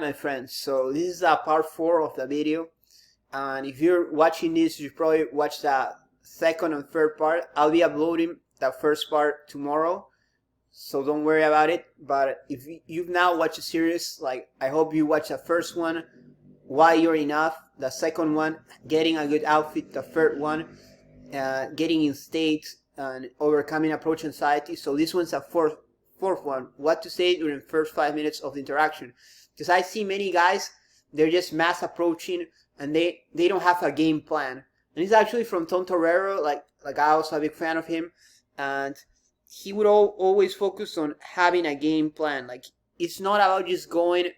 my friends, so this is part 4 of the video, and if you're watching this you probably watched the second and third part. I'll be uploading the first part tomorrow, so don't worry about it. But if you've now watched the series, like, I hope you watch the first one, Why You're Enough, the second one, Getting a Good Outfit, the third one, Getting in State and Overcoming Approach Anxiety. So this one's a fourth one, What to Say During the First 5 Minutes of the Interaction. Because I see many guys, they're just mass approaching and they don't have a game plan. And it's actually from Tom Torero, like I was a big fan of him, and he would always focus on having a game plan. Like, it's not about just going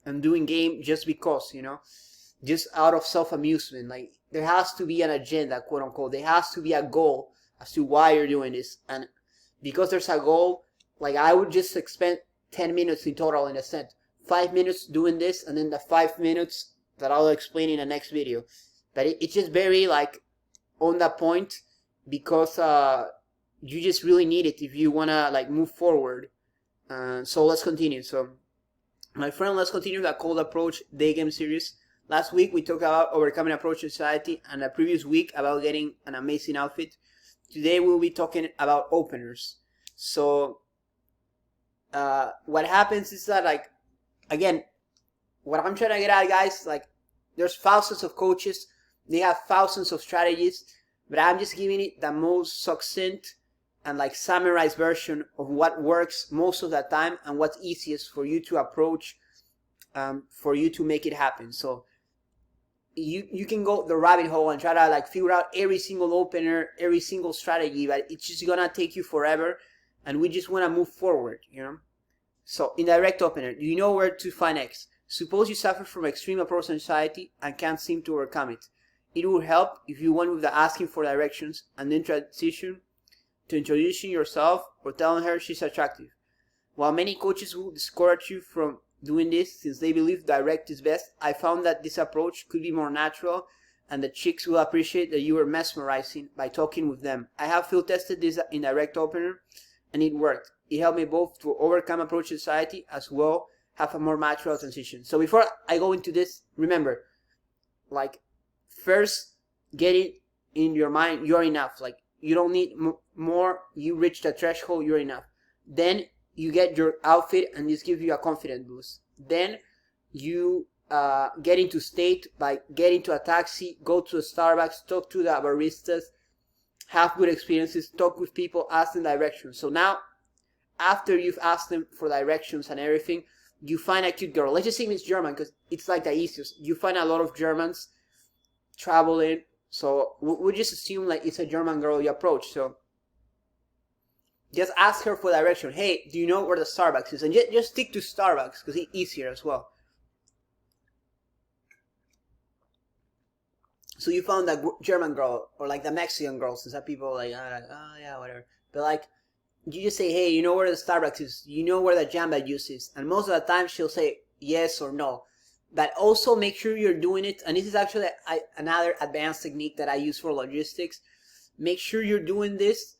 and doing game just because, just out of self-amusement. Like, there has to be an agenda, quote unquote. There has to be a goal as to why you're doing this. And because there's a goal, like, I would just spend 10 minutes in total in a set. 5 minutes doing this, and then the 5 minutes that I'll explain in the next video. But it's just very, like, on that point, because you just really need it if you want to, like, move forward. So let's continue. So, my friend, let's continue the cold approach Daygame series. Last week we talked about overcoming approach anxiety, and the previous week about getting an amazing outfit. Today we'll be talking about openers. So what happens is that, like, again, what I'm trying to get at, guys, like, there's thousands of coaches, they have thousands of strategies, but I'm just giving it the most succinct and, like, summarized version of what works most of the time and what's easiest for you to approach, for you to make it happen. So you can go the rabbit hole and try to, like, figure out every single opener, every single strategy, but it's just gonna take you forever, and we just want to move forward, So, indirect opener, do you know where to find X? Suppose you suffer from extreme approach anxiety and can't seem to overcome it. It would help if you went with the asking for directions and then transition to introducing yourself or telling her she's attractive. While many coaches will discourage you from doing this since they believe direct is best, I found that this approach could be more natural and the chicks will appreciate that you were mesmerizing by talking with them. I have field tested this indirect opener and it worked. It helped me both to overcome approach anxiety as well have a more natural transition. So before I go into this, remember, like, first get it in your mind, you're enough. Like, you don't need more. You reach the threshold, you're enough. Then you get your outfit and this gives you a confidence boost. Then you get into state by getting to a taxi, go to a Starbucks, talk to the baristas, have good experiences, talk with people, ask them directions. So now, after you've asked them for directions and everything, you find a cute girl. Let's just say it's German because it's, like, the easiest. You find a lot of Germans traveling, so we just assume, like, it's a German girl you approach. So just ask her for direction. Hey, do you know where the Starbucks is? And just stick to Starbucks because it's easier as well. So you found that German girl, or, like, the Mexican girl, since some people like, oh yeah, whatever. But, like, you just say, hey, you know where the Starbucks is? You know where the Jamba Juice is? And most of the time she'll say yes or no. But also make sure you're doing it, and this is actually another advanced technique that I use for logistics. Make sure you're doing this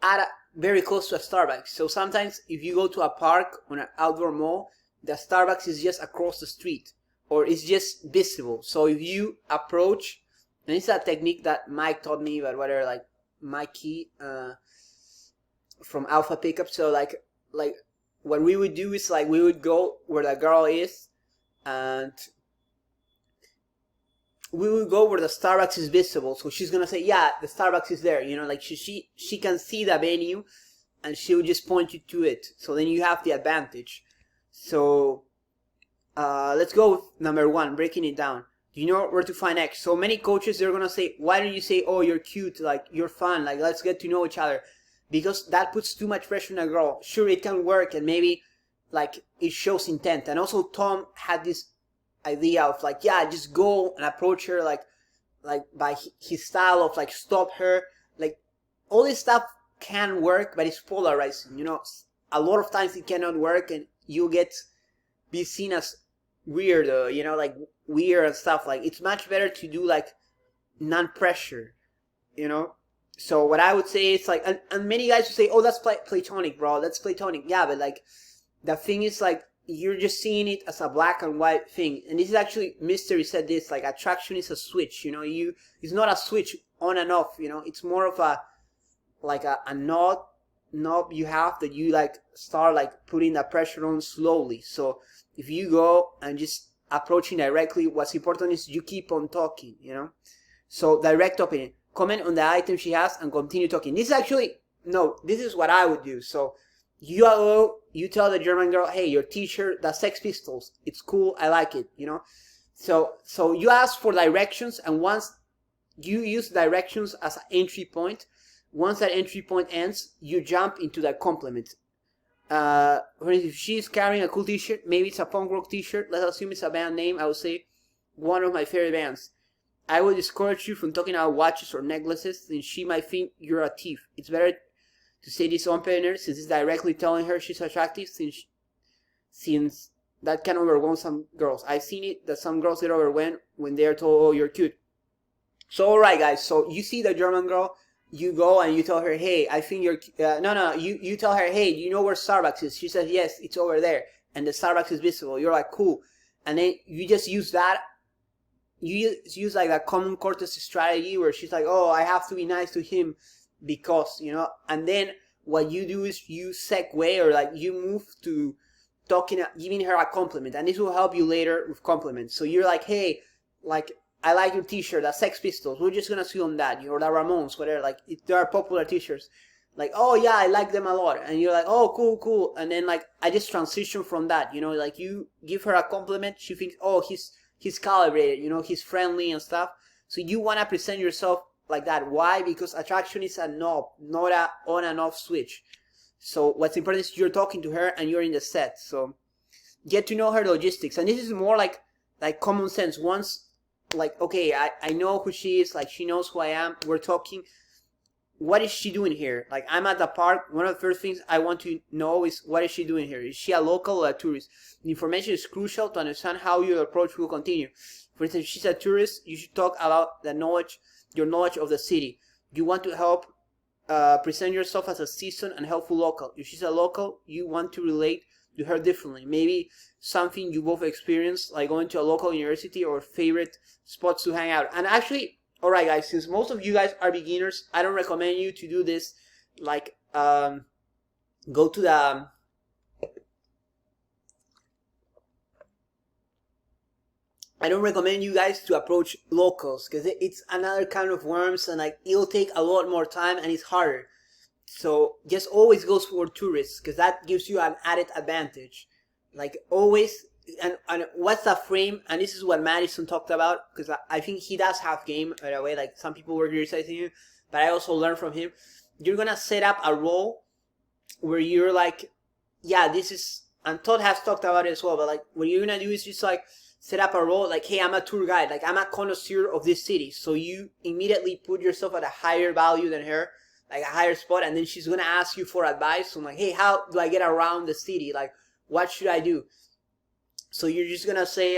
at very close to a Starbucks. So sometimes if you go to a park or an outdoor mall, the Starbucks is just across the street, or it's just visible. So if you approach, and it's a technique that Mike taught me, but whatever, like Mikey from Alpha Pickup. So like what we would do is, like, we would go where the girl is, and we will go where the Starbucks is visible. So she's gonna say, yeah, the Starbucks is there, like she can see the venue and she will just point you to it. So then you have the advantage. So let's go with number 1, breaking it down. Do you know where to find X? So many coaches, they're gonna say, why don't you say, oh, you're cute, like, you're fun, like, let's get to know each other, because that puts too much pressure on a girl. Sure, it can work, and maybe, like, it shows intent. And also Tom had this idea of, like, yeah, just go and approach her, like by his style of, like, stop her. Like, all this stuff can work, but it's polarizing, a lot of times it cannot work, and you be seen as weird, like, weird and stuff. Like, it's much better to do, like, non-pressure, So what I would say is, like, and many guys would say, oh, that's platonic, bro, that's platonic. Yeah, but, like, the thing is, like, you're just seeing it as a black and white thing. And this is actually, Mystery said this, like attraction is a switch, you know, it's not a switch on and off, you know, it's more of a, like a knob you have that you like start like putting the pressure on slowly. So if you go and just approaching directly, what's important is you keep on talking, you know. So direct opinion, comment on the item she has and continue talking. This is actually, no, this is what I would do. So you tell the German girl, hey, your t-shirt, the Sex Pistols, it's cool, I like it, you know. So you ask for directions, and once you use directions as an entry point, once that entry point ends, you jump into that compliment. For instance, if she's carrying a cool t-shirt, maybe it's a punk rock t-shirt, let's assume it's a band name, I would say, one of my favorite bands. I would discourage you from talking about watches or necklaces, since she might think you're a thief. It's better to say this opener, since it's directly telling her she's attractive, since that can overwhelm some girls. I've seen it, that some girls get overwhelmed when they're told, oh, you're cute. So alright guys, so you see the German girl, you go and you tell her, hey, I think you're, you tell her, hey, do you know where Starbucks is? She says, yes, it's over there, and the Starbucks is visible. You're like, cool. And then you just use that, you use like a common courtesy strategy where she's like, oh, I have to be nice to him because, you know, and then what you do is you segue, or like you move to talking, giving her a compliment, and this will help you later with compliments. So you're like, hey, like, I like your t-shirt, the Sex Pistols, we're just gonna see on that, you know, the Ramones, whatever, like, there are popular t-shirts, like, oh yeah, I like them a lot, and you're like, oh, cool, and then, like, I just transition from that, you know, like, you give her a compliment, she thinks, oh, he's calibrated, you know, he's friendly and stuff, so you wanna present yourself like that. Why? Because attraction is a knob, not a on and off switch. So what's important is you're talking to her and you're in the set, so get to know her logistics, and this is more like common sense. Once, like, okay, I know who she is, like, she knows who I am, we're talking, what is she doing here? Like, I'm at the park, one of the first things I want to know is, what is she doing here? Is she a local or a tourist? The information is crucial to understand how your approach will continue. For instance, if she's a tourist, you should talk about the knowledge, your knowledge of the city. You want to help present yourself as a seasoned and helpful local. If she's a local, you want to relate to her differently. Maybe something you both experienced, like going to a local university, or favorite spots to hang out. And actually, alright guys, since most of you guys are beginners, I don't recommend you to do this, like, go to the, I don't recommend you guys to approach locals, because it's another kind of worms, and like, it'll take a lot more time and it's harder. So just always go for tourists, because that gives you an added advantage. Like, always, and what's the frame, and this is what Madison talked about, because I think he does have game, by the way, like, some people were criticizing him, but I also learned from him. You're gonna set up a role where you're like, yeah, this is, and Todd has talked about it as well, but like, what you're gonna do is just like, set up a role like, hey, I'm a tour guide, like, I'm a connoisseur of this city, so you immediately put yourself at a higher value than her, like a higher spot, and then she's gonna ask you for advice. So I'm like, hey, how do I get around the city? Like, what should I do? So you're just gonna say,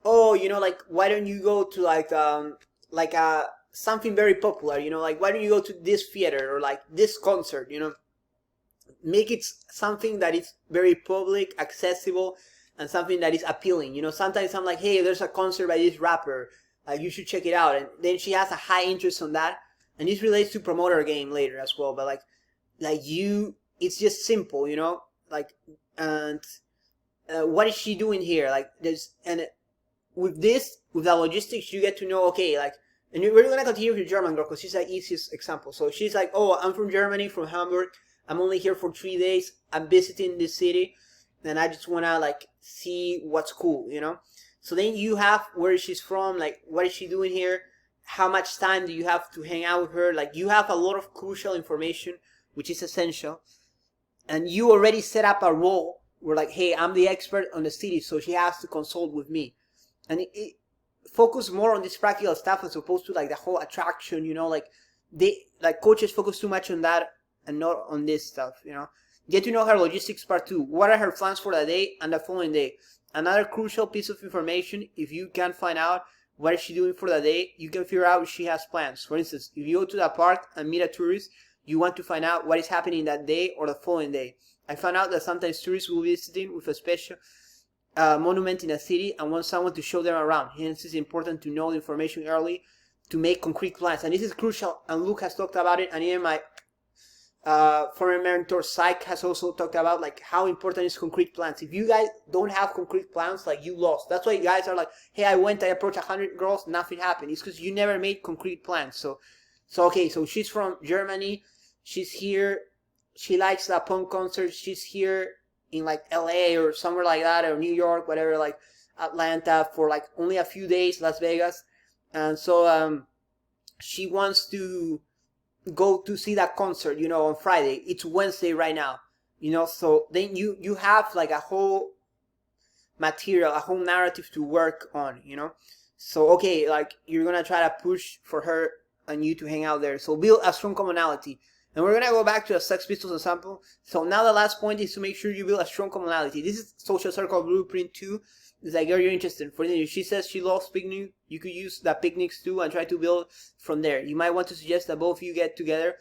oh, you know, like, why don't you go to like something very popular, you know, like, why don't you go to this theater, or like this concert, you know? Make it something that is very public, accessible, and something that is appealing. You know, sometimes I'm like, hey, there's a concert by this rapper, you should check it out, and then she has a high interest on that. And this relates to promoter game later as well, but like you, it's just simple, you know, like, and what is she doing here? Like, there's, and with this, with the logistics, you get to know, okay, like, and we're gonna continue with German girl, because she's the easiest example. So she's like, oh, I'm from Germany, from Hamburg, I'm only here for 3 days, I'm visiting this city, and I just wanna like see what's cool, you know. So then you have where she's from, like, what is she doing here? How much time do you have to hang out with her? Like, you have a lot of crucial information, which is essential. And you already set up a role where, like, hey, I'm the expert on the city, so she has to consult with me. And it focus more on this practical stuff as opposed to like the whole attraction, you know, like coaches focus too much on that and not on this stuff, you know. Get to know her logistics part 2. What are her plans for the day and the following day? Another crucial piece of information, if you can find out what is she doing for the day, you can figure out if she has plans. For instance, if you go to the park and meet a tourist, you want to find out what is happening that day or the following day. I found out that sometimes tourists will be visiting with a special monument in a city and want someone to show them around. Hence, it's important to know the information early to make concrete plans. And this is crucial, and Luke has talked about it, and even my former mentor Psych has also talked about like how important is concrete plans. If you guys don't have concrete plans, like you lost. That's why you guys are like, hey, I approached 100 girls, nothing happened. It's because you never made concrete plans. So okay, so she's from Germany, she's here, she likes the punk concert, she's here in like LA or somewhere like that, or New York, whatever, like Atlanta for like only a few days, Las Vegas. And so she wants to go to see that concert, you know, on Friday. It's Wednesday right now, you know, so then you have like a whole material, a whole narrative to work on, you know. So okay, like you're gonna try to push for her and you to hang out there. So build a strong commonality. And we're gonna go back to a Sex Pistols example. So now the last point is to make sure you build a strong commonality. This is Social Circle Blueprint 2. It's like, are you interested? For instance, if she says she loves picnic, you could use the picnics too and try to build from there. You might want to suggest that both of you get together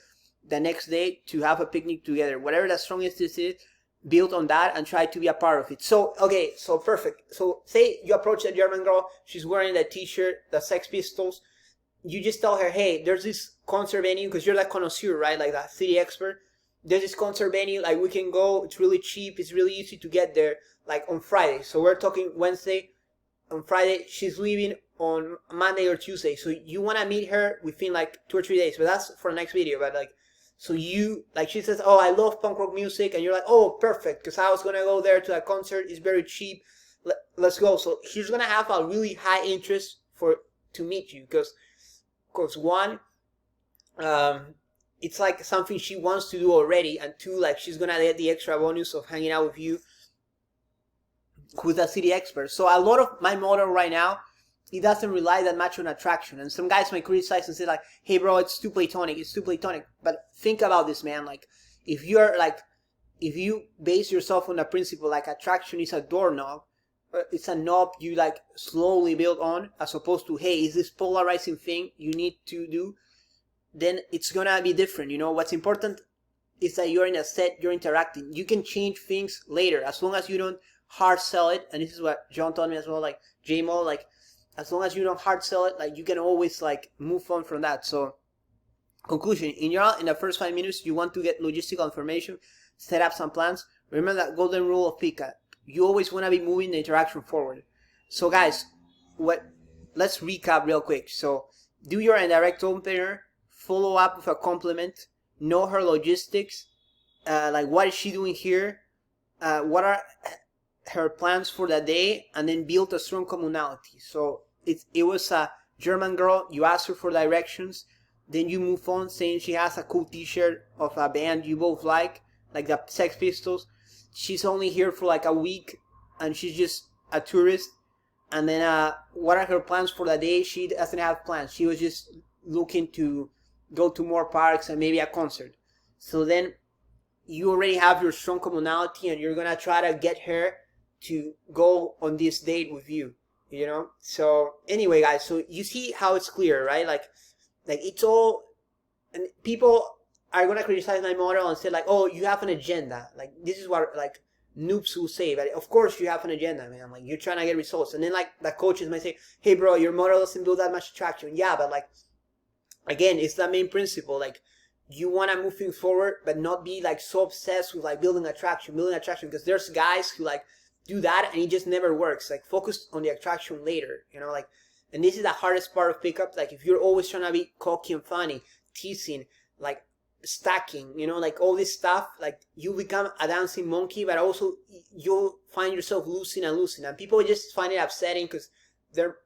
the next day to have a picnic together. Whatever the strongest is, build on that and try to be a part of it. So, okay, so perfect. So say you approach a German girl, she's wearing the t-shirt, the Sex Pistols. You just tell her, hey, there's this concert venue, because you're like connoisseur, right? Like that city expert. There's this concert venue, like we can go, it's really cheap, it's really easy to get there, like on Friday. So we're talking Wednesday. On Friday, she's leaving on Monday or Tuesday. So you want to meet her within like 2 or 3 days. But that's for the next video. But like, so you, like she says, oh, I love punk rock music. And you're like, oh, perfect. Because I was going to go there to that concert. It's very cheap. Let's go. So she's going to have a really high interest to meet you. Because one, it's like something she wants to do already. And two, like she's going to get the extra bonus of hanging out with you, who's a city expert. So a lot of my model right now, it doesn't rely that much on attraction. And some guys might criticize and say like, hey bro, it's too platonic, it's too platonic. But think about this, man. Like, if you base yourself on the principle like attraction is a doorknob, it's a knob you like slowly build on, as opposed to, hey, is this polarizing thing you need to do, then it's gonna be different. You know, what's important is that you're in a set, you're interacting. You can change things later, as long as you don't hard sell it. And this is what John told me as well, like JMO, like as long as you don't hard sell it, like you can always like move on from that. So conclusion, in the first 5 minutes, you want to get logistical information, set up some plans. Remember that golden rule of Pika. You always want to be moving the interaction forward. So guys, let's recap real quick. So do your indirect opener, follow up with a compliment, know her logistics, like what is she doing here, what are her plans for the day, and then build a strong commonality. So it was a German girl, you ask her for directions, then you move on saying she has a cool t-shirt of a band you both like the Sex Pistols. She's only here for like a week and she's just a tourist. And then what are her plans for the day? She doesn't have plans. She was just looking to go to more parks and maybe a concert. So then you already have your strong commonality and you're gonna try to get her to go on this date with you, you know. So anyway guys, so you see how it's clear, right? Like it's all, and people are gonna criticize my model and say like, oh, you have an agenda. Like this is what like noobs will say, but of course you have an agenda, man. Like you're trying to get results. And then like the coaches might say, hey bro, your model doesn't do that much attraction. Yeah, but like again, it's the main principle. Like you want to move things forward, but not be like so obsessed with like building attraction, because there's guys who like do that and it just never works. Like focus on the attraction later, you know, like, and this is the hardest part of pickup. Like if you're always trying to be cocky and funny, teasing, like stacking, you know, like all this stuff, like you become a dancing monkey, but also you'll find yourself losing, and people just find it upsetting because they're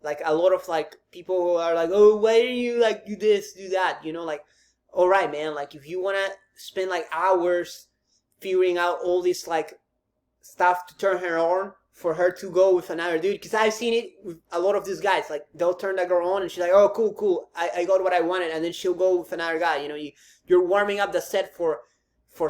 like a lot of like people who are like, oh, why do you like do this, do that, you know, like, all right, man, like if you want to spend like hours figuring out all this like stuff to turn her on for her to go with another dude, because I've seen it with a lot of these guys, like they'll turn that girl on and she's like, oh, cool, I got what I wanted, and then she'll go with another guy. You know, you're warming up the set for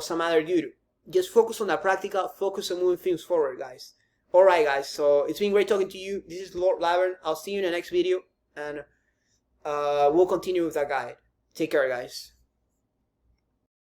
some other dude. Just focus on the practical, focus on moving things forward, guys. Alright guys, so it's been great talking to you. This is Lord Laverne. I'll see you in the next video, and we'll continue with that guide. Take care, guys.